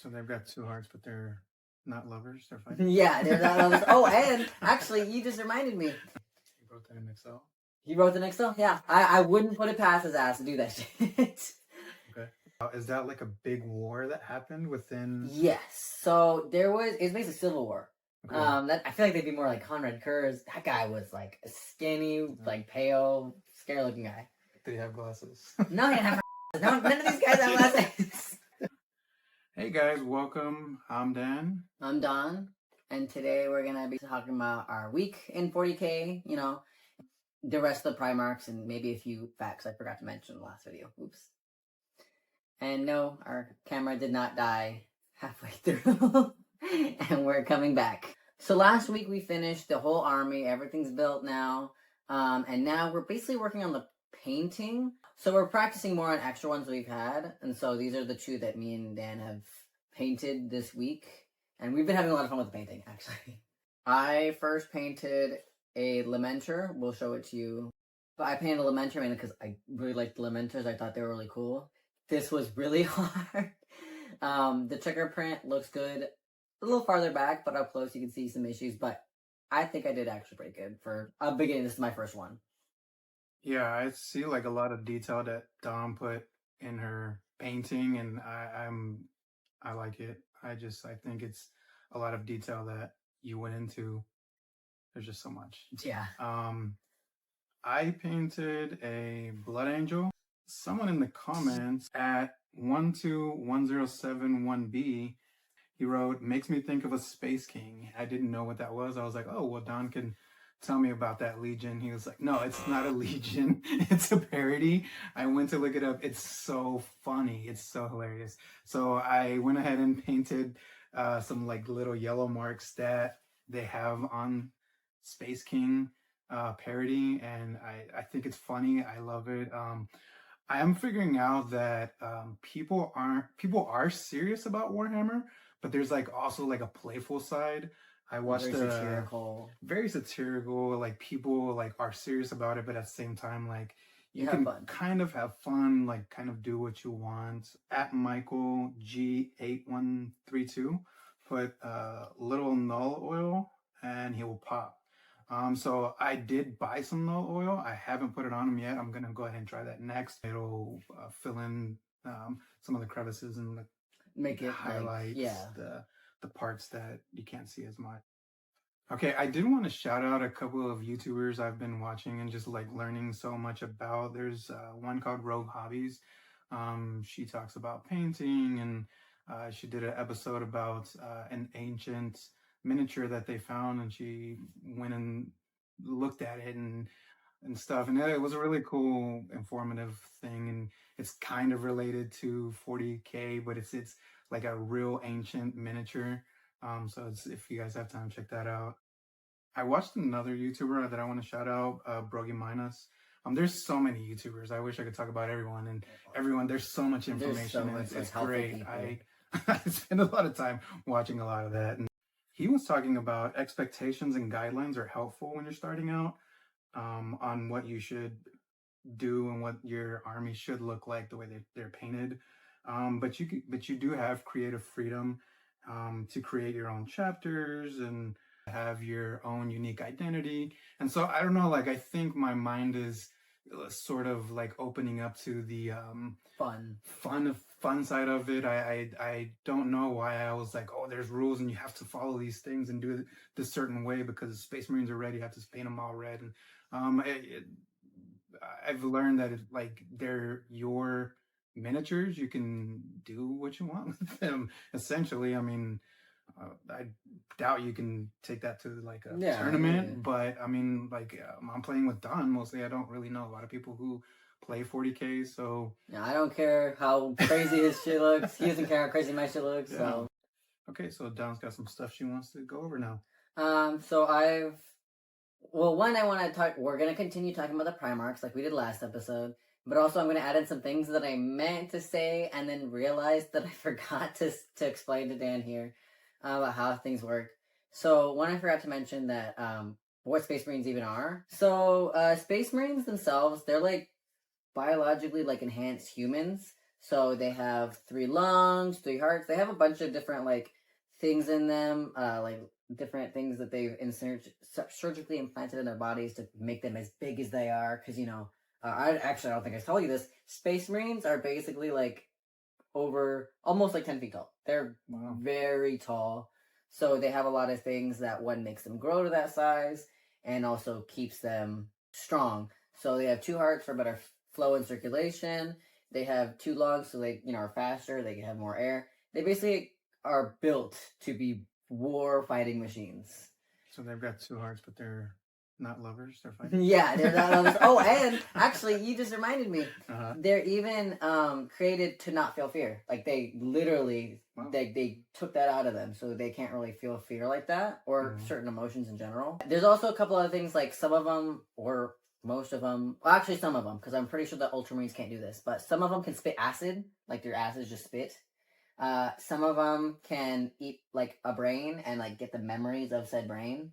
So they've got two hearts, but they're not lovers. They're fighting. Yeah, they're not lovers. Oh, and actually, you just reminded me. He wrote that in Excel. He wrote the next song? Yeah. I wouldn't put it past his ass to do that shit. Okay. Is that like a big war that happened within? Yes. So it's basically Civil War. Okay. I feel like they'd be more like Conrad Kurz. That guy was like a skinny, like pale, scary looking guy. Did he have glasses? No, he didn't have none of these guys have glasses. Hey guys, welcome. I'm Dan. I'm Don, and today we're gonna be talking about our week in 40K, you know, the rest of the Primarchs, and maybe a few facts I forgot to mention in the last video. Oops. And no, our camera did not die halfway through, and we're coming back. So last week we finished the whole army, everything's built now, and now we're basically working on the painting. So we're practicing more on extra ones we've had, and so these are the two that me and Dan have painted this week, and we've been having a lot of fun with the painting, actually. I first painted a Lamenter. We'll show it to you. But I painted a Lamenter mainly because I really liked the Lamenters. I thought they were really cool. This was really hard. The checker print looks good. A little farther back, but up close you can see some issues, but I think I did actually pretty good for a beginning. This is my first one. Yeah, I see like a lot of detail that Dom put in her painting, and I like it. I think it's a lot of detail that you went into. There's just so much. Yeah. I painted a Blood Angel. Someone in the comments at 121071B, he wrote, "Makes me think of a Space King." I didn't know what that was. I was like, oh, well, Don can tell me about that Legion. He was like, no, it's not a Legion. It's a parody. I went to look it up. It's so funny. It's so hilarious. So I went ahead and painted some like little yellow marks that they have on Space King parody, and I think it's funny. I love it. I am figuring out that people are serious about Warhammer, but there's like also like a playful side. I watched very satirical, like people like are serious about it, but at the same time, like you can kind of have fun, like kind of do what you want. At Michael G8132, put little null oil and he will pop. So I did buy some null oil. I haven't put it on him yet. I'm gonna go ahead and try that next. It'll fill in some of the crevices and make it highlight the parts that you can't see as much. Okay, I did want to shout out a couple of YouTubers I've been watching and just like learning so much about. There's one called Hobbies. She talks about painting, and she did an episode about an ancient miniature that they found, and she went and looked at it and stuff, and it was a really cool, informative thing, and it's kind of related to 40K, but it's like a real ancient miniature. So if you guys have time, check that out. I watched another YouTuber that I want to shout out, Broggy Minus. There's so many YouTubers. I wish I could talk about everyone, and there's so much information, and it's great. I spend a lot of time watching a lot of that. And he was talking about expectations and guidelines are helpful when you're starting out, on what you should do and what your army should look like, the way they're painted. But you do have creative freedom to create your own chapters and have your own unique identity. And so I don't know, like I think my mind is sort of like opening up to the fun side of it. I don't know why I was like, oh, there's rules and you have to follow these things and do it this certain way because Space Marines are red, you have to paint them all red. And I've learned that they're your miniatures. You can do what you want with them, essentially. I mean, I doubt you can take that to like a tournament, but I mean, like I'm playing with Don mostly. I don't really know a lot of people who play 40K, so yeah, I don't care how crazy his shit looks. He doesn't care how crazy my shit looks. Yeah. So okay, so Don's got some stuff she wants to go over now. So one, I want to talk. We're gonna continue talking about the Primarchs like we did last episode. But also, I'm going to add in some things that I meant to say and then realized that I forgot to explain to Dan here about how things work. So, one, I forgot to mention that what Space Marines even are. So, Space Marines themselves, they're like biologically like enhanced humans. So they have 3 lungs, 3 hearts. They have a bunch of different like things in them, like different things that they've surgically implanted in their bodies to make them as big as they are. Because I don't think I told you this. Space Marines are basically like over almost like 10 feet tall. They're very tall. So they have a lot of things that one makes them grow to that size and also keeps them strong. So they have 2 hearts for better flow and circulation. They have 2 lungs, so they are faster. They can have more air. They basically are built to be war fighting machines. So they've got 2 hearts, but they're not lovers. They're fighting. Yeah, they're not lovers. Oh, and actually, you just reminded me. Uh-huh. They're even created to not feel fear. Like they literally, they took that out of them, so they can't really feel fear like that or certain emotions in general. There's also a couple other things, like some of them or most of them. Well, actually, some of them, because I'm pretty sure the Ultramarines can't do this, but some of them can spit acid, like their acid just spit. Some of them can eat like a brain and like get the memories of said brain.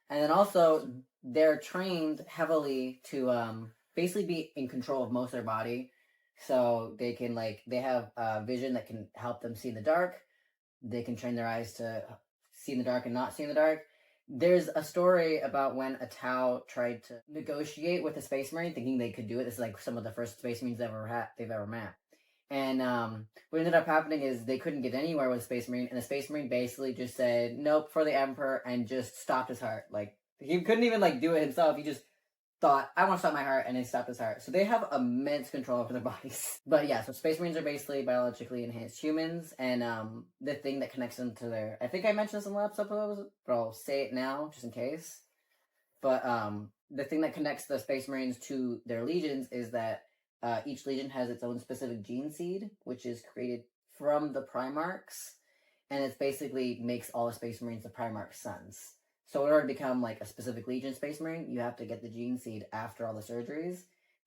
And then also, they're trained heavily to basically be in control of most of their body. So they can they have vision that can help them see in the dark. They can train their eyes to see in the dark and not see in the dark. There's a story about when a Tau tried to negotiate with a Space Marine, thinking they could do it. This is like some of the first Space Marines they've ever met. And what ended up happening is they couldn't get anywhere with the Space Marine, and the Space Marine basically just said nope for the Emperor and just stopped his heart. Like he couldn't even do it himself. He just thought, I want to stop my heart, and he stopped his heart. So they have immense control over their bodies. But yeah, so Space Marines are basically biologically enhanced humans, and the thing that connects them to their, I think I mentioned this in the last episode, but I'll say it now just in case. But the thing that connects the Space Marines to their legions is that each legion has its own specific gene seed, which is created from the Primarchs, and it basically makes all the Space Marines the Primarch sons. So in order to become like a specific legion Space Marine, you have to get the gene seed after all the surgeries,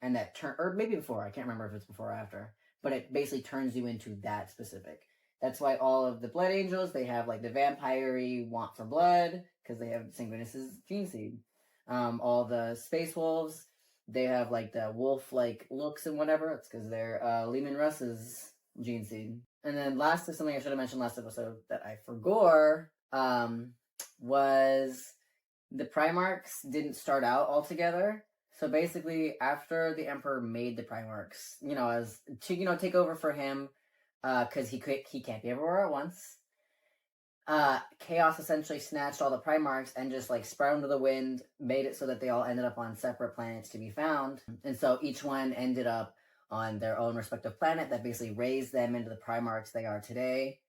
and that or maybe before, I can't remember if it's before or after, but it basically turns you into that specific. That's why all of the Blood Angels, they have like the vampire-y want for blood, because they have Sanguinus's gene seed. All the Space Wolves, they have like the wolf-like looks and whatever. It's because they're Lehman Russ's gene seed. And then lastly, something I should have mentioned last episode that I forgot was the Primarchs didn't start out all together. So basically, after the Emperor made the Primarchs, as to take over for him, because he can't be everywhere at once. Chaos essentially snatched all the Primarchs and just spread them to the wind, made it so that they all ended up on separate planets to be found. And so each one ended up on their own respective planet that basically raised them into the Primarchs they are today.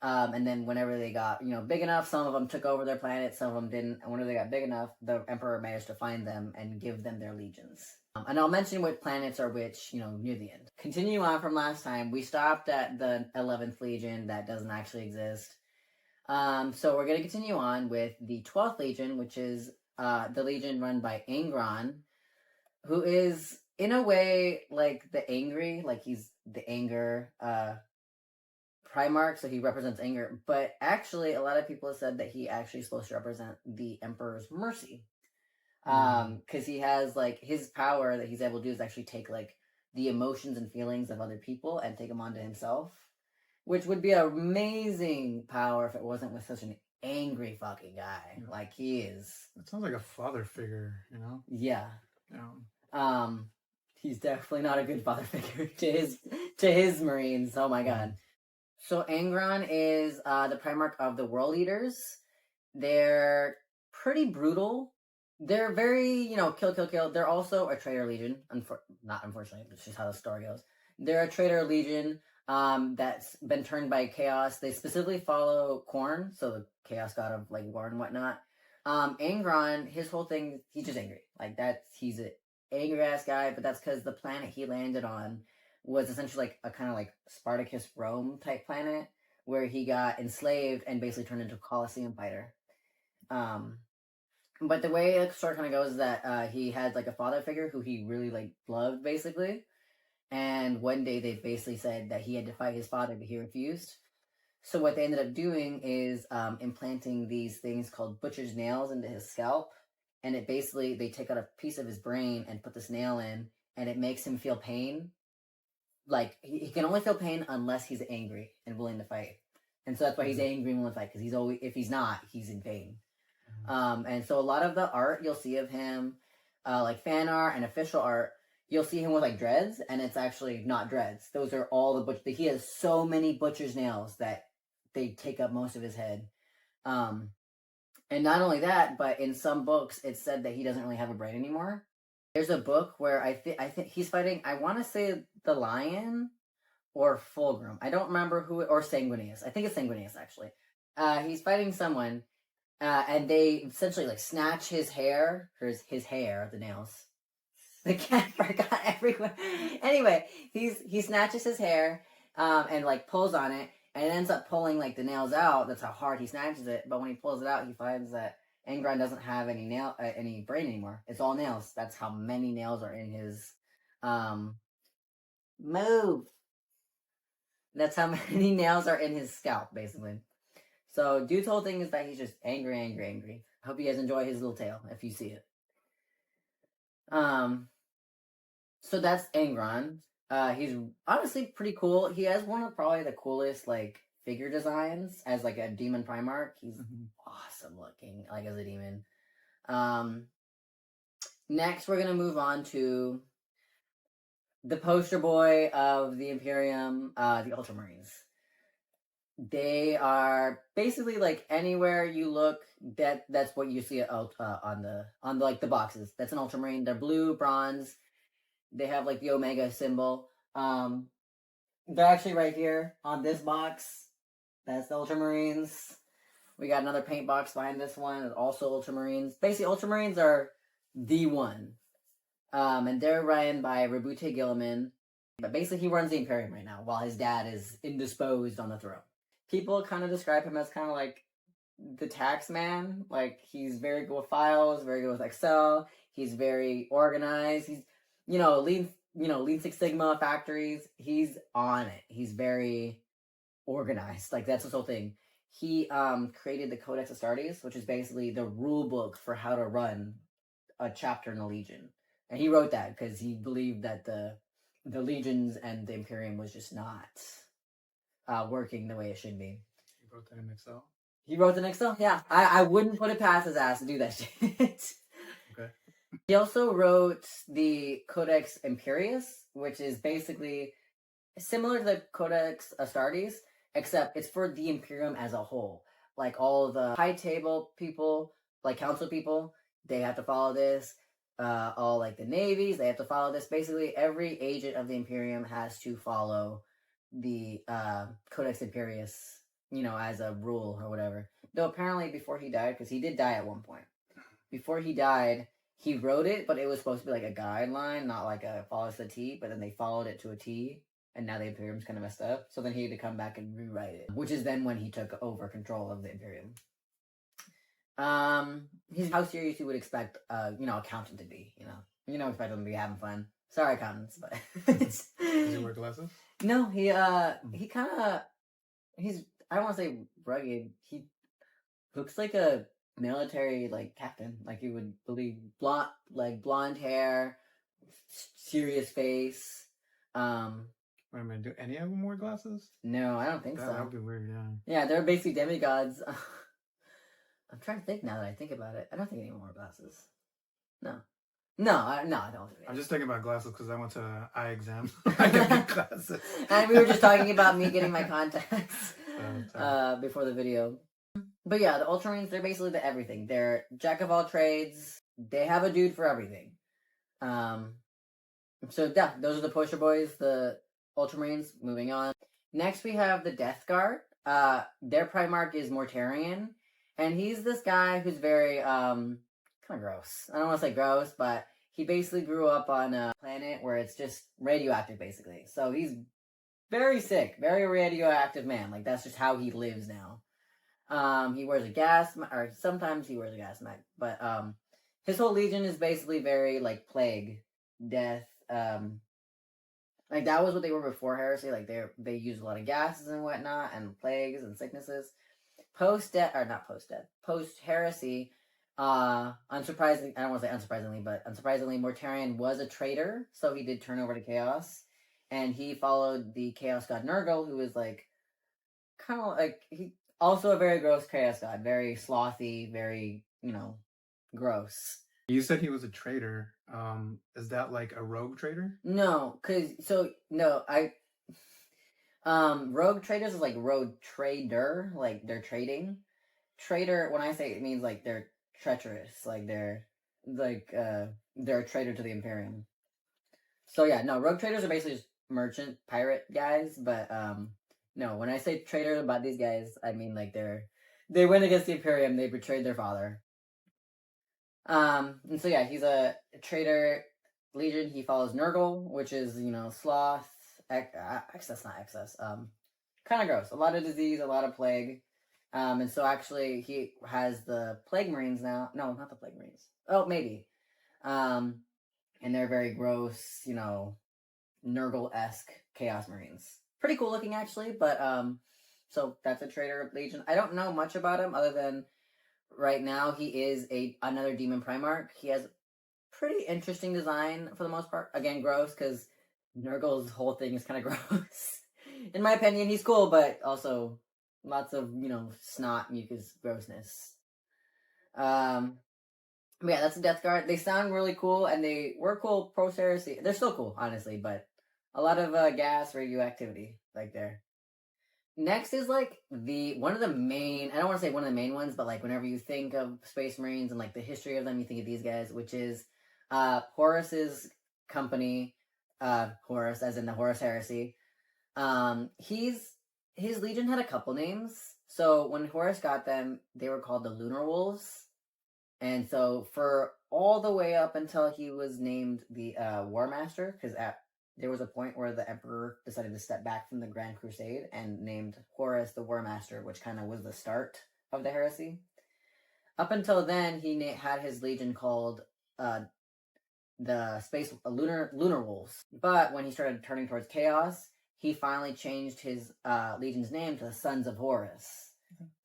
And then whenever they got, big enough, some of them took over their planet, some of them didn't. And whenever they got big enough, the Emperor managed to find them and give them their legions. And I'll mention what planets are which, near the end. Continue on from last time, we stopped at the 11th Legion that doesn't actually exist. So we're going to continue on with the 12th Legion, which is the Legion run by Angron, who is, in a way, like the angry, like he's the anger Primarch, so he represents anger. But actually, a lot of people have said that he actually is supposed to represent the Emperor's mercy. Because he has, his power that he's able to do is actually take, the emotions and feelings of other people and take them onto himself. Which would be an amazing power if it wasn't with such an angry fucking guy like he is. That sounds like a father figure, Yeah. Yeah. He's definitely not a good father figure to his Marines. Oh my god. So Angron is the Primarch of the World Eaters. They're pretty brutal. They're very, kill. They're also a traitor legion. Not unfortunately, it's just how the story goes. They're a traitor legion. That's been turned by Chaos. They specifically follow Khorne, so the Chaos god of war and whatnot. Angron, his whole thing, he's just angry. He's an angry ass guy, but that's because the planet he landed on was essentially a kind of Spartacus Rome type planet where he got enslaved and basically turned into a Colosseum fighter. But the way the story kind of goes is that he had a father figure who he really loved basically. And one day they basically said that he had to fight his father, but he refused. So what they ended up doing is implanting these things called butcher's nails into his scalp. And it basically, they take out a piece of his brain and put this nail in, and it makes him feel pain. like he can only feel pain unless he's angry and willing to fight, and so that's why he's angry and willing to fight, because he's always, if he's not, he's in pain. And so a lot of the art you'll see of him, like fan art and official art, you'll see him with like dreads, and it's actually not dreads. Those are all the butcher. He has so many butcher's nails that they take up most of his head. And not only that, but in some books it said that he doesn't really have a brain anymore. There's a book where I think he's fighting, I want to say the Lion or Fulgrim. I don't remember who, or Sanguinius. I think it's Sanguinius actually. He's fighting someone, and they essentially like snatch his hair, his hair, the nails. The cat forgot everywhere. Anyway, he snatches his hair, and like pulls on it, and it ends up pulling like the nails out. That's how hard he snatches it. But when he pulls it out, he finds that Angron doesn't have any brain anymore. It's all nails. That's how many nails are in his move. That's how many nails are in his scalp, basically. So dude's whole thing is that he's just angry. I hope you guys enjoy his little tail if you see it. So that's Angron. He's honestly pretty cool. He has one of probably the coolest like figure designs as like a demon Primarch. He's awesome looking, like as a demon. Next we're gonna move on to the poster boy of the Imperium, the Ultramarines. They are basically like anywhere you look, that's what you see on the like the boxes. That's an Ultramarine. They're blue, bronze. They have like the Omega symbol. They're actually right here on this box. That's the Ultramarines. We got another paint box behind this one. It's also Ultramarines. Basically, Ultramarines are the one. And they're run by Rabute Gilliman. But basically, he runs the Imperium right now, while his dad is indisposed on the throne. People kind of describe him as kind of like the tax man. Like, he's very good with files, very good with Excel. He's very organized. He's, Lean Six Sigma factories. He's on it. He's very organized. Like, that's his whole thing. He created the Codex Astartes, which is basically the rule book for how to run a chapter in a legion. And he wrote that because he believed that the legions and the Imperium was just not working the way it should be. He wrote that in Excel? He wrote in Excel? Yeah. I wouldn't put it past his ass to do that shit. Okay. He also wrote the Codex Imperius, which is basically similar to the Codex Astartes, except it's for the Imperium as a whole. Like all the high table people, like council people, they have to follow this. All like the navies, they have to follow this. Basically, every agent of the Imperium has to follow the Codex Imperius, as a rule or whatever. Though apparently before he died, because he did die at one point, before he died, he wrote it, but it was supposed to be like a guideline, not like a follows the T, but then they followed it to a T, and now the Imperium's kind of messed up. So then he had to come back and rewrite it, which is then when he took over control of the Imperium. He's how serious you would expect, accountant to be, expect him to be having fun. Sorry, accountants, but Does he wear glasses? No, he kind of, I don't want to say rugged. He looks like a military, like, captain, like you would believe. Blonde hair, serious face. Wait a minute, do any of them wear glasses? No, I don't think so. That would be weird, yeah. Yeah, they're basically demigods. I'm trying to think now that I think about it. I don't think any more glasses. No, I don't. I'm just thinking about glasses because I went to eye exams. I got glasses. And we were just talking about me getting my contacts before the video. But yeah, the Ultramarines, they're basically the everything. They're jack of all trades. They have a dude for everything. So yeah, those are the poster boys, the Ultramarines. Moving on. Next we have the Death Guard. Their Primarch is Mortarion. And he's this guy who's very, kind of gross. I don't want to say gross, but he basically grew up on a planet where it's just radioactive, basically. So he's very sick, very radioactive man. Like, that's just how he lives now. He wears a gas mask, or sometimes he wears a gas mask. But, his whole legion is basically very, like, plague, death. Like, that was what they were before Heresy. Like, they used a lot of gases and whatnot, and plagues and sicknesses. Post-Heresy, unsurprisingly, I don't want to say unsurprisingly, but unsurprisingly, Mortarion was a traitor, so he did turn over to Chaos. and he followed the Chaos God Nurgle, who was like kind of like he also a very gross Chaos God, very slothy, very gross. You said he was a traitor. Is that like a rogue traitor? No, rogue traders is like rogue trader, like they're trading. Traitor, when I say it means like they're treacherous, like they're a traitor to the Imperium. So yeah, no, rogue traders are basically just merchant pirate guys, but no, when I say traitor about these guys, I mean like they went against the Imperium, they betrayed their father. And so yeah, he's a traitor legion. He follows Nurgle, which is sloth, excess, not excess. Kind of gross. A lot of disease, a lot of plague. And so actually he has the Plague Marines now. No, not the Plague Marines. Oh, maybe. And they're very gross, Nurgle-esque Chaos Marines. Pretty cool looking actually, but so that's a traitor legion. I don't know much about him other than right now he is another demon Primarch. He has pretty interesting design for the most part. Again, gross because Nurgle's whole thing is kind of gross. In my opinion, he's cool, but also lots of snot, mucus, grossness. But yeah, that's a Death Guard. They sound really cool, and they were cool Horus Heresy. They're still cool, honestly, but a lot of gas radioactivity like there. Next is like one of the main. I don't want to say one of the main ones, but like whenever you think of Space Marines and like the history of them, you think of these guys, which is Horus's company, Horus, as in the Horus Heresy. His legion had a couple names. So when Horus got them, they were called the Lunar Wolves. And so for all the way up until he was named the War Master, because there was a point where the Emperor decided to step back from the Grand Crusade and named Horus the War Master, which kind of was the start of the heresy. Up until then, he had his legion called the Lunar Wolves. But when he started turning towards chaos, he finally changed his legion's name to the Sons of Horus.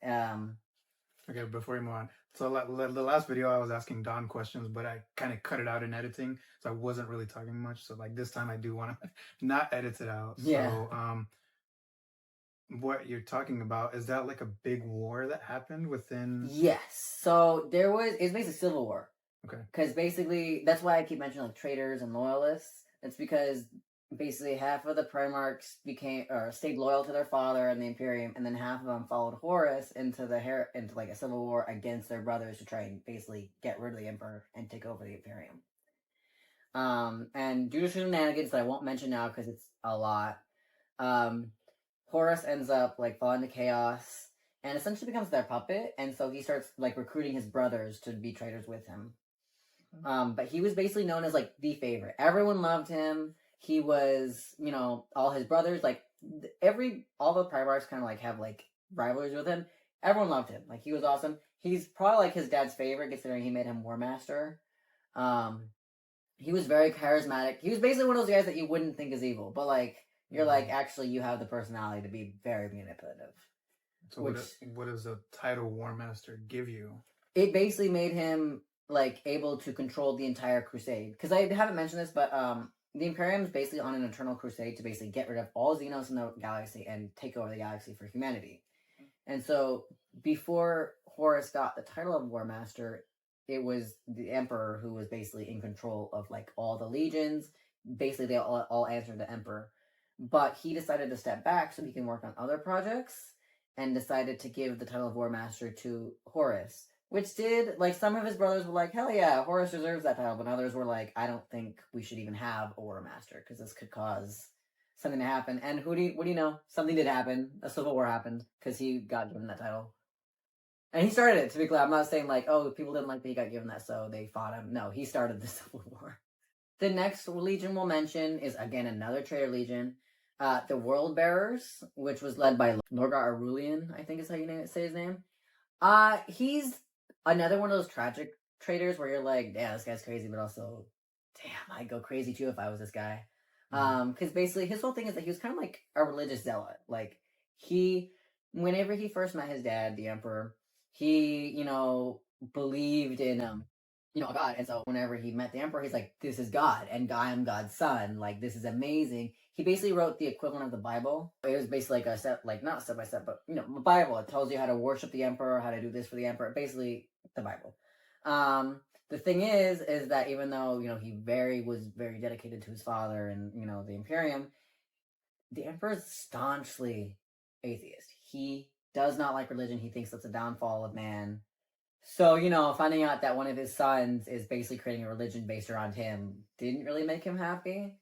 Okay, before we move on. So the last video I was asking Donn questions, but I kind of cut it out in editing, so I wasn't really talking much. So like this time I do want to not edit it out. Yeah. So what you're talking about, is that like a big war that happened within? Yes. So it's basically civil war. Okay. Because basically that's why I keep mentioning like traitors and loyalists. It's because basically half of the Primarchs stayed loyal to their father and the Imperium, and then half of them followed Horus into like a civil war against their brothers to try and basically get rid of the Emperor and take over the Imperium. And due to shenanigans that I won't mention now because it's a lot, Horus ends up like falling to chaos and essentially becomes their puppet, and so he starts like recruiting his brothers to be traitors with him. But he was basically known as like the favorite. Everyone loved him. He was, all his brothers, like all the Primarchs kind of like have like rivalries with him. Everyone loved him. Like he was awesome. He's probably like his dad's favorite considering he made him War Master. He was very charismatic. He was basically one of those guys that you wouldn't think is evil, but like you're like, actually you have the personality to be very manipulative. So what does the title War Master give you? It basically made him like able to control the entire crusade. Because I haven't mentioned this, but the Imperium is basically on an eternal crusade to basically get rid of all Xenos in the galaxy and take over the galaxy for humanity. And so before Horus got the title of War Master, it was the Emperor who was basically in control of like all the legions. Basically, they all answered the Emperor. But he decided to step back so he can work on other projects and decided to give the title of War Master to Horus. Which did, like, some of his brothers were like, hell yeah, Horus deserves that title. But others were like, I don't think we should even have a War Master because this could cause something to happen. And what do you know? Something did happen. A civil war happened because he got given that title. And he started it, to be clear. I'm not saying like, oh, people didn't like that he got given that, so they fought him. No, he started the civil war. The next legion we'll mention is, again, another traitor legion. The World Bearers, which was led by Lorgar Aurelian, I think is how you say his name. He's another one of those tragic traitors where you're like, yeah, this guy's crazy, but also, damn, I'd go crazy too if I was this guy. Because basically his whole thing is that he was kind of like a religious zealot. Like whenever he first met his dad, the Emperor, he, believed in a god. And so whenever he met the emperor, he's like, this is God, and I am God's son. Like, this is amazing. He basically wrote the equivalent of the Bible. It was basically like a step, like not step by step, but the Bible. It tells you how to worship the emperor, how to do this for the emperor. Basically, the Bible. The thing is that even though he was very dedicated to his father and the Imperium, the emperor is staunchly atheist. He does not like religion. He thinks that's a downfall of man. So, finding out that one of his sons is basically creating a religion based around him didn't really make him happy.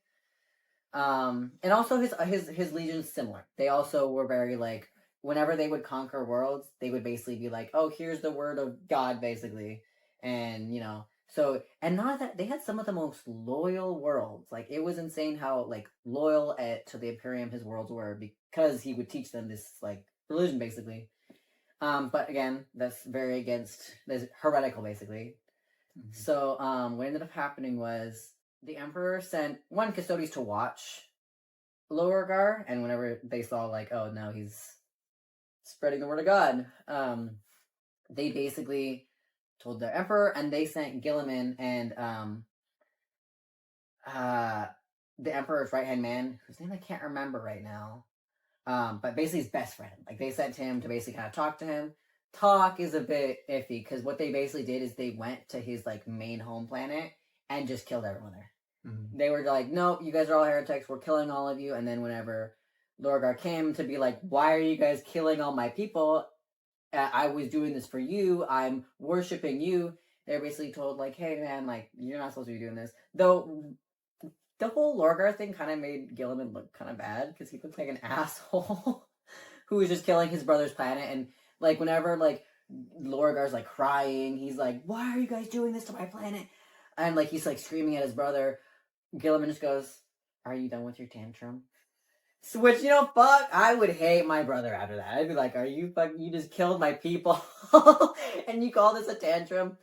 And also his legions similar. They also were very like, whenever they would conquer worlds, they would basically be like, oh, here's the word of God, basically. And, so, and not that they had some of the most loyal worlds. Like, it was insane how, like, loyal to the Imperium his worlds were, because he would teach them this, like, religion, basically. But again, that's that's heretical, basically. Mm-hmm. So, what ended up happening was the Emperor sent one custodies to watch Lorgar, and whenever they saw, like, oh, no, he's spreading the word of God, they basically told the Emperor, and they sent Guilliman and the Emperor's right-hand man, whose name I can't remember right now, but basically his best friend. Like, they sent him to basically kind of talk to him. Talk is a bit iffy, because what they basically did is they went to his, like, main home planet and just killed everyone there. Mm-hmm. They were like, no, you guys are all heretics, we're killing all of you. And then whenever Lorgar came to be like, why are you guys killing all my people? I was doing this for you, I'm worshipping you. They're basically told, like, hey, man, like, you're not supposed to be doing this. Though the whole Lorgar thing kind of made Guilliman look kind of bad, because he looked like an asshole who was just killing his brother's planet. And, like, whenever, like, Lorgar's, like, crying, he's like, why are you guys doing this to my planet? And, like, he's, like, screaming at his brother. Guilliman just goes, are you done with your tantrum? Which, fuck, I would hate my brother after that. I'd be like, are you you just killed my people, and you call this a tantrum?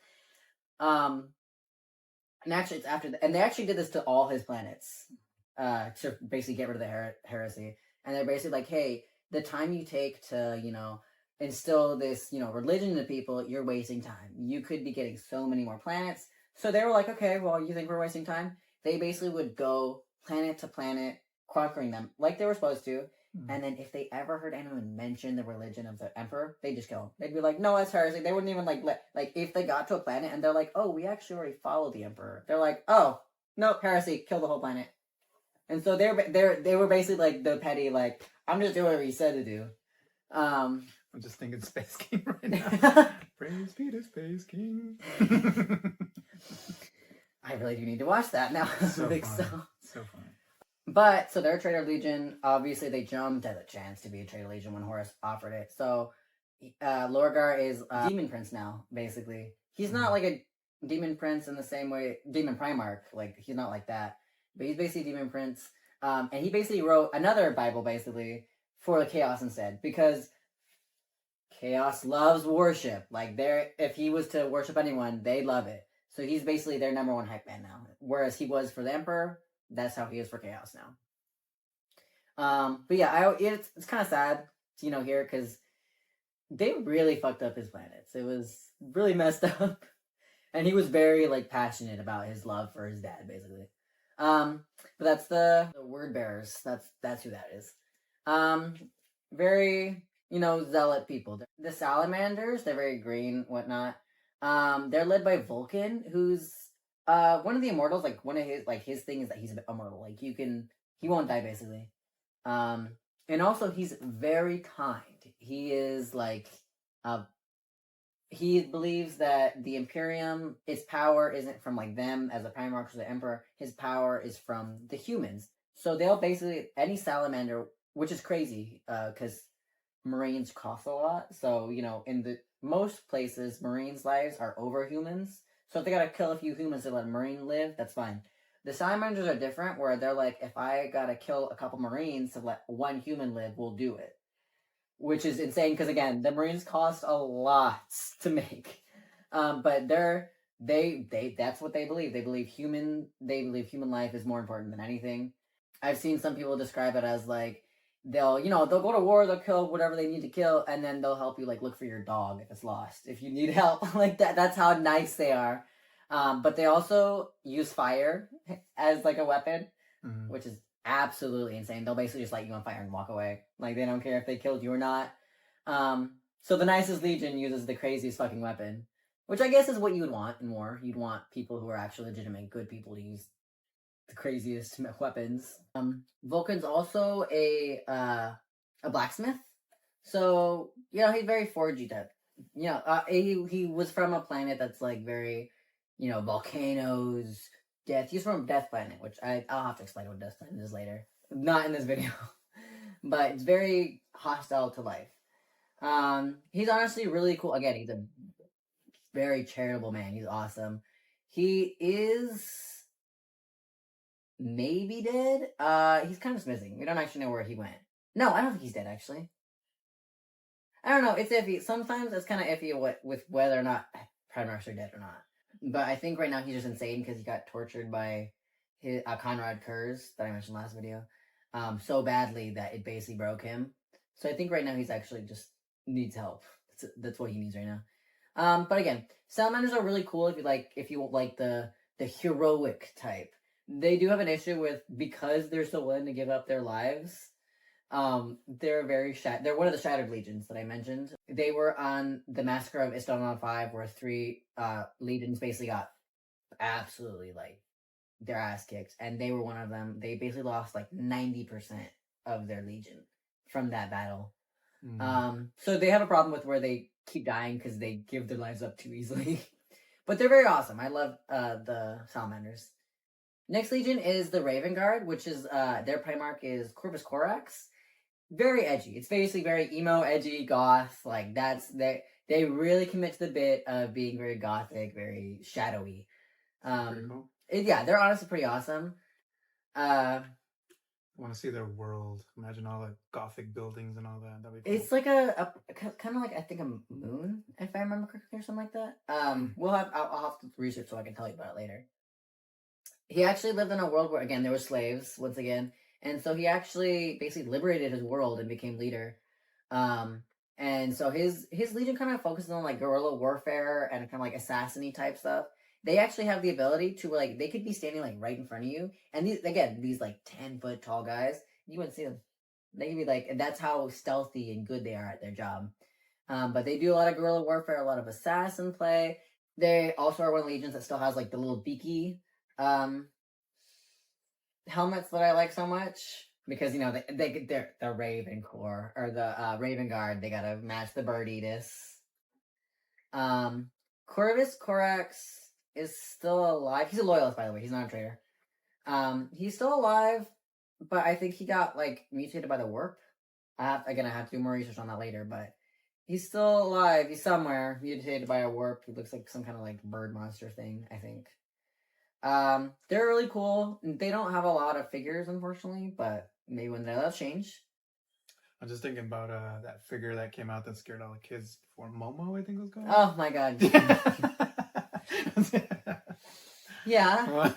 And actually, it's after and they actually did this to all his planets, to basically get rid of the heresy. And they're basically like, hey, the time you take to, instill this, religion into people, you're wasting time. You could be getting so many more planets. So they were like, okay, well, you think we're wasting time? They basically would go planet to planet, conquering them like they were supposed to. Mm-hmm. And then if they ever heard anyone mention the religion of the Emperor, they'd just kill him. They'd be like, no, that's heresy. They wouldn't even if they got to a planet and they're like, oh, we actually already follow the Emperor. They're like, oh, no, heresy, kill the whole planet. And so they were basically like the petty, like, I'm just doing whatever you said to do. I'm just thinking Space King right now. Praise be to Space King. I really do need to watch that now. So fun. But, so they're a Traitor Legion. Obviously, they jumped at a chance to be a Traitor Legion when Horus offered it. So, Lorgar is a Demon Prince now, basically. He's not like a Demon Prince in the same way, Demon Primarch, like, he's not like that. But he's basically Demon Prince. And he basically wrote another Bible, basically, for the Chaos instead. Because Chaos loves worship. Like, if he was to worship anyone, they love it. So he's basically their number one hype man now. Whereas he was for the Emperor, that's how he is for Chaos now. But yeah, it's kind of sad, to hear, because they really fucked up his planets. It was really messed up. And he was very, like, passionate about his love for his dad, basically. But that's the word bearers. That's who that is. Very, zealot people. The salamanders, they're very green, whatnot. They're led by Vulcan, who's one of the immortals. Like, one of his thing is that he's immortal. Like, he won't die, basically. And also he's very kind. He is like, he believes that the Imperium, its power isn't from like them as a Primarch or the Emperor. His power is from the humans. So they'll basically, any salamander, which is crazy, because Marines cost a lot. So, in the most places, Marines' lives are over humans. So if they gotta kill a few humans to let a Marine live, that's fine. The Salamanders are different, where they're like, if I gotta kill a couple Marines to let one human live, we'll do it. Which is insane, because again, the Marines cost a lot to make. But that's what they believe. They believe human life is more important than anything. I've seen some people describe it as like, they'll go to war, they'll kill whatever they need to kill, and then they'll help you, like, look for your dog if it's lost, if you need help. Like, that's how nice they are. But they also use fire as like a weapon, Mm-hmm. which is absolutely insane. They'll basically just light you on fire and walk away. Like they don't care if they killed you or not. So the nicest legion uses the craziest fucking weapon, which I guess is what you would want in war. You'd want people who are actually legitimate good people to use the craziest weapons. Vulcan's also a blacksmith, so you know he's very forgy type. You know, he was from a planet that's like very, you know, volcanoes, death. He's from Death Planet, which I'll have to explain what Death Planet is later, not in this video, but it's very hostile to life. He's honestly really cool. Again, he's a very charitable man. He's awesome. He is maybe dead. He's kind of missing. We don't actually know where he went. No, I don't think he's dead, actually. I don't know. It's iffy. Sometimes it's kind of iffy with whether or not Primarchs are dead or not. But I think right now he's just insane because he got tortured by his Conrad Kurz that I mentioned last video, so badly that it basically broke him. So I think right now he's actually just needs help. That's what he needs right now. But again, Salamanders are really cool if you like the heroic type. They do have an issue with, because they're so willing to give up their lives. They're they're one of the Shattered Legions that I mentioned. They were on the Massacre of Isstvan 5, where 3 legions basically got absolutely like their ass kicked, and they were one of them. They basically lost like 90% of their legion from that battle. So they have a problem with where they keep dying because they give their lives up too easily. But they're very awesome. I love the Salamanders. Next legion is the Raven Guard, which is their Primarch is Corvus Corax. Very edgy. It's basically very emo, edgy, goth. Like they really commit to the bit of being very gothic, very shadowy. Cool. Yeah, they're honestly pretty awesome. I want to see their world. Imagine all the gothic buildings and all that. That'd be cool. It's like a kind of like, I think, a moon, if I remember correctly, or something like that. I'll have to research so I can tell you about it later. He actually lived in a world where, again, there were slaves, once again. And so he actually basically liberated his world and became leader. And so his legion kind of focuses on like guerrilla warfare and kind of like assassin-y type stuff. They actually have the ability to, like, they could be standing like right in front of you. And these like 10-foot tall guys, you wouldn't see them. They could be like, and that's how stealthy and good they are at their job. But they do a lot of guerrilla warfare, a lot of assassin play. They also are one of the legions that still has like the little beaky helmets that I like so much, because, you know, they're the Raven Corps, or the Raven Guard. They gotta match the Birditus. Corvus Corax is still alive. He's a Loyalist, by the way. He's not a traitor. He's still alive, but I think he got like mutated by the warp. I have to do more research on that later, but he's still alive. He's somewhere mutated by a warp. He looks like some kind of like bird monster thing, I think. They're really cool. They don't have a lot of figures, unfortunately, but maybe one day that'll change. I'm just thinking about that figure that came out that scared all the kids before, Momo, I think it was called. Oh my god. Yeah.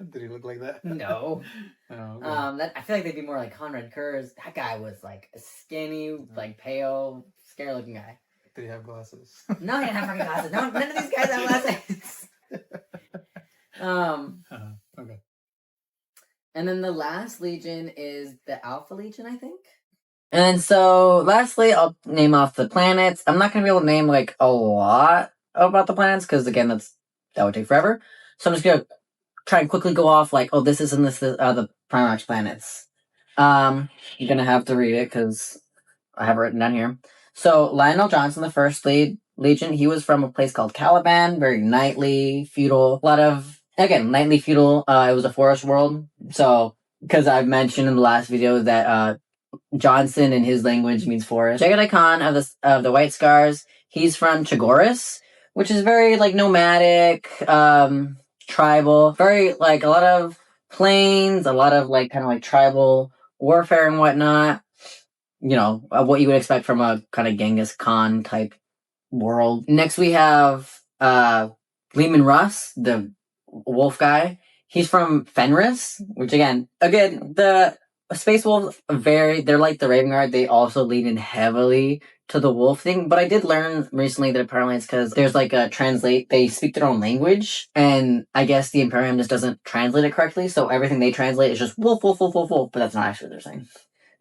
Did he look like that? No. Oh, okay. I feel like they'd be more like Conrad Kurz. That guy was like a skinny, like pale, scary looking guy. Did he have glasses? No, he didn't have fucking glasses. No, none of these guys have glasses. Okay. And then the last legion is the Alpha Legion, I think. And so, lastly, I'll name off the planets. I'm not going to be able to name like a lot about the planets because, again, that would take forever. So I'm just going to try and quickly go off like, oh, this is and this is the Primarch planets. You're going to have to read it because I have it written down here. So Lionel Johnson, the first legion, he was from a place called Caliban, very knightly, feudal, a lot of, again, knightly, feudal. It was a forest world. So, because I've mentioned in the last video that Johnson in his language means forest. Jagadai Khan of the White Scars, he's from Chagoris, which is very like nomadic, tribal, very like a lot of plains, a lot of like kind of like tribal warfare and whatnot. You know, what you would expect from a kind of Genghis Khan type world. Next we have Leman Russ, the wolf guy. He's from Fenris, which again, the Space Wolves they're like the Raven Guard. They also lean in heavily to the wolf thing, but I did learn recently that apparently it's because there's like a they speak their own language, and I guess the Imperium just doesn't translate it correctly, so everything they translate is just wolf, wolf, wolf, wolf, wolf, but that's not actually what they're saying.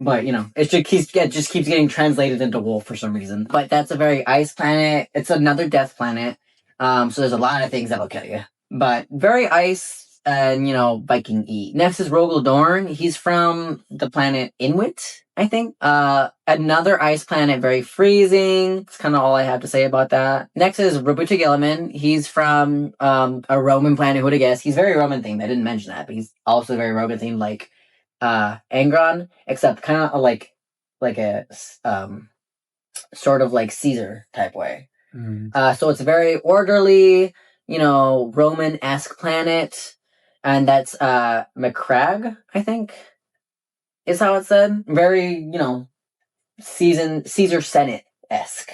But, it just keeps getting translated into wolf for some reason. But that's a very ice planet. It's another death planet. So there's a lot of things that'll kill you. But very ice and, Viking-y. Next is Rogel Dorn. He's from the planet Inuit, I think. Another ice planet, very freezing. That's kind of all I have to say about that. Next is Robuta Gilliman. He's from a Roman planet. Who would have guessed? He's very Roman themed. I didn't mention that, but he's also very Roman themed, like Angron, except kind of like a sort of like Caesar type way. So it's a very orderly, Roman-esque planet, and that's McCrag, I think, is how it's said. Very, Caesar Senate-esque.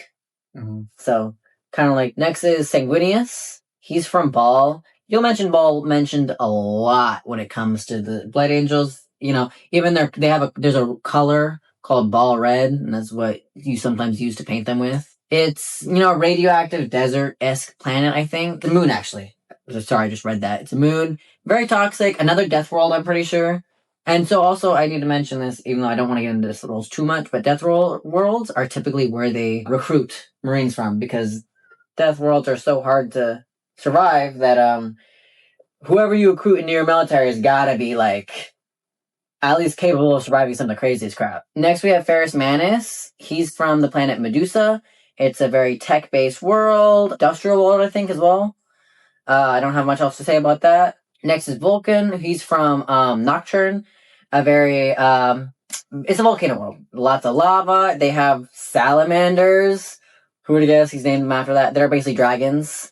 So kind of like next is Sanguinius. He's from Baal. You'll mention Baal mentioned a lot when it comes to the Blood Angels. Even there's a color called Ball Red, and that's what you sometimes use to paint them with. It's, a radioactive desert-esque planet, I think. The moon, actually. Sorry, I just read that. It's a moon. Very toxic. Another death world, I'm pretty sure. And so also, I need to mention this, even though I don't want to get into this rules too much, but death worlds are typically where they recruit Marines from, because death worlds are so hard to survive that whoever you recruit into your military has got to be, like, at least capable of surviving some of the craziest crap. Next, we have Horus Manus. He's from the planet Medusa. It's a very tech-based world. Industrial world, I think, as well. I don't have much else to say about that. Next is Vulcan. He's from Nocturne. It's a volcano world. Lots of lava. They have salamanders. Who would have guessed he's named them after that? They're basically dragons.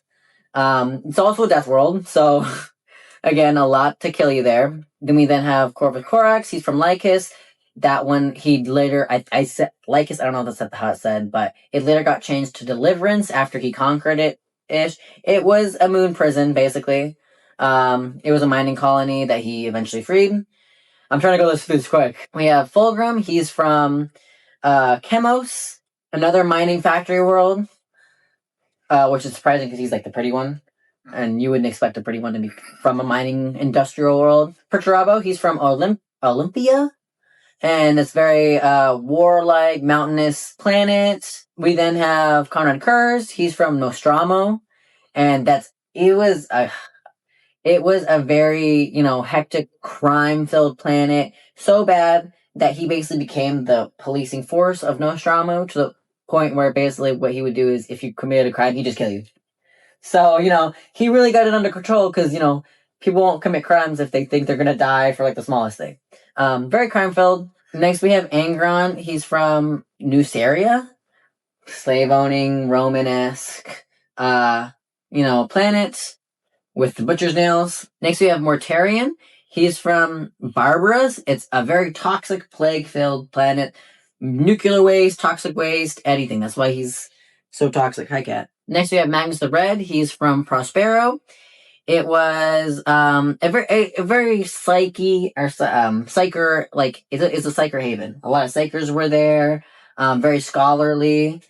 It's also a death world, so again, a lot to kill you there. Then we have Corvus Corax. He's from Lycus. That one, he later, I said Lycus, I don't know if that's how it said, but it later got changed to Deliverance after he conquered it-ish. It was a moon prison, basically. It was a mining colony that he eventually freed. I'm trying to go through this quick. We have Fulgrim. He's from Chemos, another mining factory world, which is surprising because he's like the pretty one. And you wouldn't expect a pretty one to be from a mining industrial world. Perturabo, he's from Olympia. And it's very warlike, mountainous planet. We then have Conrad Kurz. He's from Nostromo. And it was a very, hectic, crime-filled planet. So bad that he basically became the policing force of Nostromo, to the point where basically what he would do is, if you committed a crime, he'd just kill you. So, he really got it under control because, people won't commit crimes if they think they're going to die for, like, the smallest thing. Very crime-filled. Next, we have Angron. He's from Nuceria. Slave-owning, Roman-esque, planet with the butcher's nails. Next, we have Mortarion. He's from Barbaras. It's a very toxic, plague-filled planet. Nuclear waste, toxic waste, anything. That's why he's so toxic. Hi, Cat. Next, we have Magnus the Red. He's from Prospero. It was a very psyker, like, it's a psyker haven. A lot of psychers were there. Very scholarly.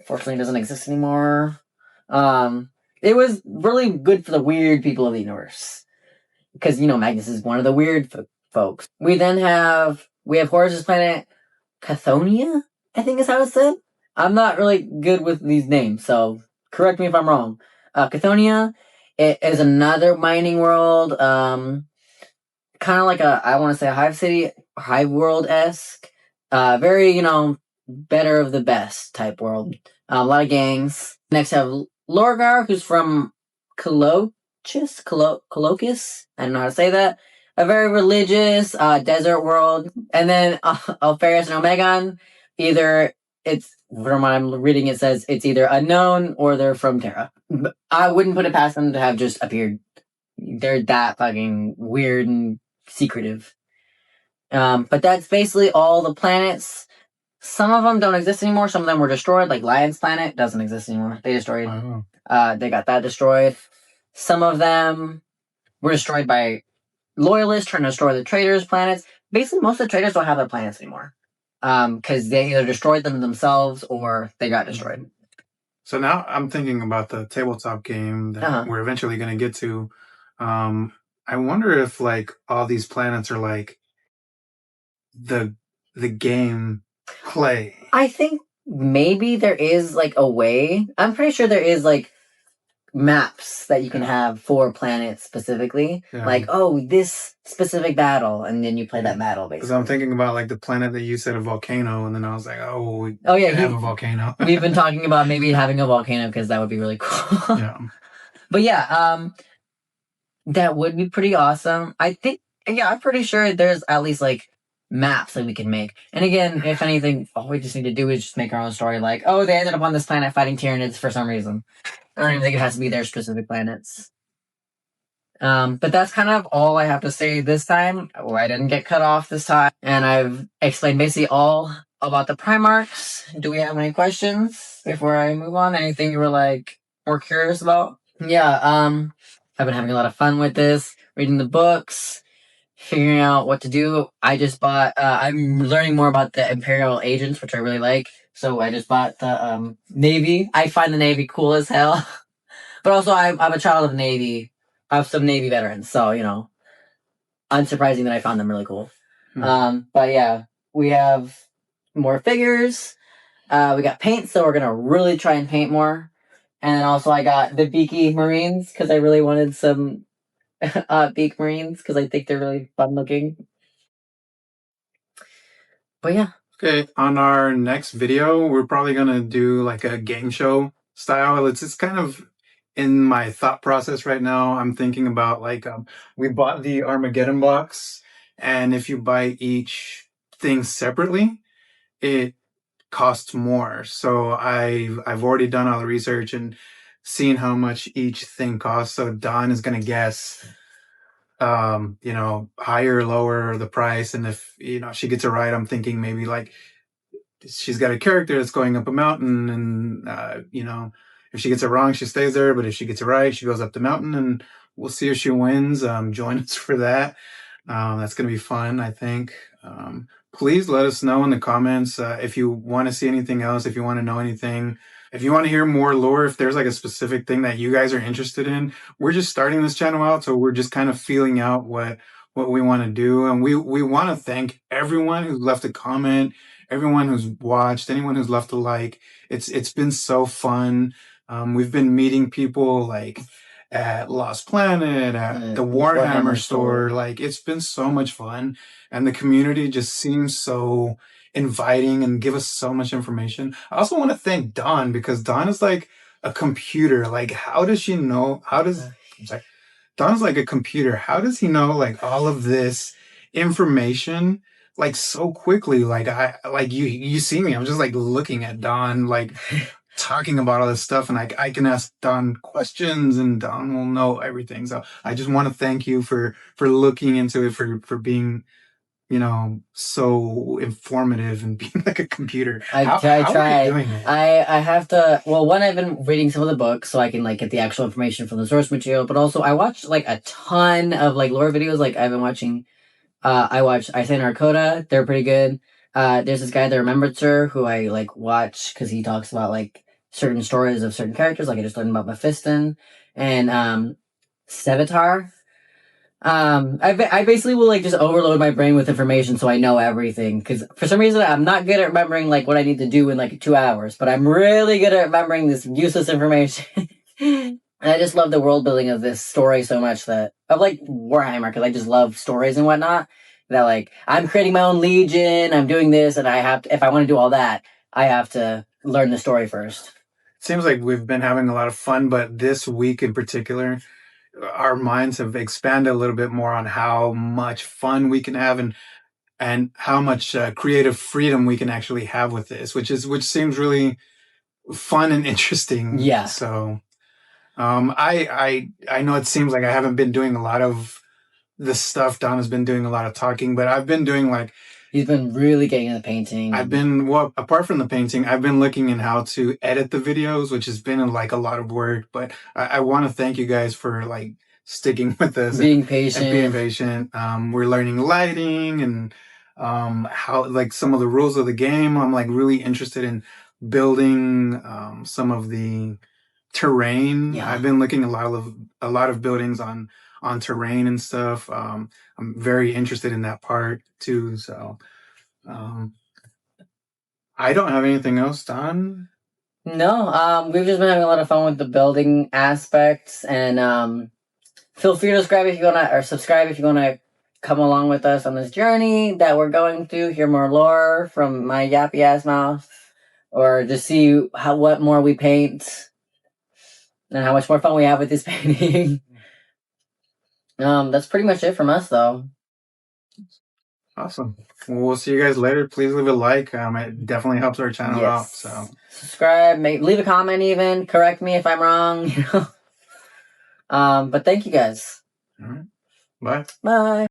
Fortunately, it doesn't exist anymore. It was really good for the weird people of the universe. Because, Magnus is one of the weird folks. We have Horus's planet, Cathonia, I think is how it's said. I'm not really good with these names, so correct me if I'm wrong. Cathonia, it is another mining world, kind of like a Hive City, Hive World-esque. Very, better of the best type world. A lot of gangs. Next, have Lorgar, who's from Colocus? I don't know how to say that. A very religious desert world. And then Alpharis and Omegon, either it's, from what I'm reading, it says it's either unknown or they're from Terra. I wouldn't put it past them to have just appeared. They're that fucking weird and secretive. But that's basically all the planets. Some of them don't exist anymore. Some of them were destroyed. Like Lion's Planet doesn't exist anymore. They destroyed. They got that destroyed. Some of them were destroyed by Loyalists trying to destroy the Traitors' planets. Basically, most of the Traitors don't have their planets anymore. because they either destroyed them themselves or they got destroyed. So now I'm thinking about the tabletop game that we're eventually going to get to. I wonder if like all these planets are like the game play. I think maybe there is like a way. I'm pretty sure there is like maps that you can have for planets specifically. Like, oh, this specific battle, and then you play that battle basically. Because I'm thinking about like the planet that you said a volcano, and then I was like, oh, we have a volcano. We've been talking about maybe having a volcano because that would be really cool. But yeah, that would be pretty awesome. I think, yeah, I'm pretty sure there's at least like maps that we can make. And again, if anything, all we just need to do is just make our own story. Like, oh, they ended up on this planet fighting Tyranids for some reason. I don't even think it has to be their specific planets. But that's kind of all I have to say this time. I didn't get cut off this time, and I've explained basically all about the Primarchs. Do we have any questions before I move on? Anything you were like more curious about? Yeah, I've been having a lot of fun with this, reading the books, figuring out what to do. I just bought, I'm learning more about the Imperial agents, which I really like. So I just bought the Navy. I find the Navy cool as hell. But also, I'm a child of Navy. I have some Navy veterans, so, you know, unsurprising that I found them really cool. But yeah, we have more figures. We got paint, so we're going to really try and paint more. And then also I got the Beaky Marines, because I really wanted some Beak Marines, because I think they're really fun looking. But yeah. Okay, on our next video, we're probably going to do like a game show style. It's kind of in my thought process right now. I'm thinking about like, we bought the Armageddon box, and if you buy each thing separately, it costs more. So I've already done all the research and seen how much each thing costs. So Donn is going to guess, you know, higher or lower the price. And if, you know, she gets it right, I'm thinking maybe like she's got a character that's going up a mountain, and, you know, if she gets it wrong, she stays there. But if she gets it right, she goes up the mountain, and we'll see if she wins. Join us for that. That's going to be fun, I think. Please let us know in the comments if you want to see anything else, if you want to know anything, if you want to hear more lore, if there's like a specific thing that you guys are interested in. We're just starting this channel out, so we're just kind of feeling out what we want to do. And we want to thank everyone who left a comment, everyone who's watched, anyone who's left a like. It's been so fun. We've been meeting people like at Lost Planet, at the Warhammer store. Like, it's been so much fun, and the community just seems so inviting and give us so much information. I also want to thank Donn, because Donn is like a computer. Like, how does she know? Donn's like a computer. How does he know like all of this information like so quickly? Like, you see me, I'm just like looking at Donn, like talking about all this stuff, and I can ask Donn questions, and Donn will know everything. So I just want to thank you for looking into it, for being, you know, so informative and being like a computer. How are you doing it? I have to. Well, one, I've been reading some of the books so I can like get the actual information from the source material. But also, I watched like a ton of like lore videos. Like, I've been watching. I watched I Say Narcota. They're pretty good. There's this guy, the Remembrancer, who I like watch because he talks about like certain stories of certain characters. Like, I just learned about Mephiston and Sevatar. I basically will like just overload my brain with information so I know everything, because for some reason I'm not good at remembering like what I need to do in like 2 hours, but I'm really good at remembering this useless information. And I just love the world building of this story so much, that of like Warhammer, because I just love stories and whatnot, that like I'm creating my own legion, I'm doing this, and I have to, if I want to do all that, I have to learn the story first. Seems like we've been having a lot of fun, but this week in particular, our minds have expanded a little bit more on how much fun we can have, and how much creative freedom we can actually have with this, which seems really fun and interesting. Yeah. So, I know it seems like I haven't been doing a lot of the stuff. Donn has been doing a lot of talking, but I've been doing like. He's been really getting into painting. Well, apart from the painting, I've been looking in how to edit the videos, which has been like a lot of work. But I want to thank you guys for like sticking with us, being patient. We're learning lighting, and how like some of the rules of the game. I'm like really interested in building some of the terrain. Yeah. I've been looking a lot of buildings on terrain and stuff. I'm very interested in that part too. So I don't have anything else done. No, we've just been having a lot of fun with the building aspects, and feel free to subscribe if you wanna, or subscribe if you wanna come along with us on this journey that we're going through. Hear more lore from my yappy ass mouth, or just see what more we paint and how much more fun we have with this painting. That's pretty much it from us, though. Awesome. Well, we'll see you guys later. Please leave a like. It definitely helps our channel out. So subscribe, leave a comment, even correct me if I'm wrong. You know. But thank you guys. All right. Bye. Bye.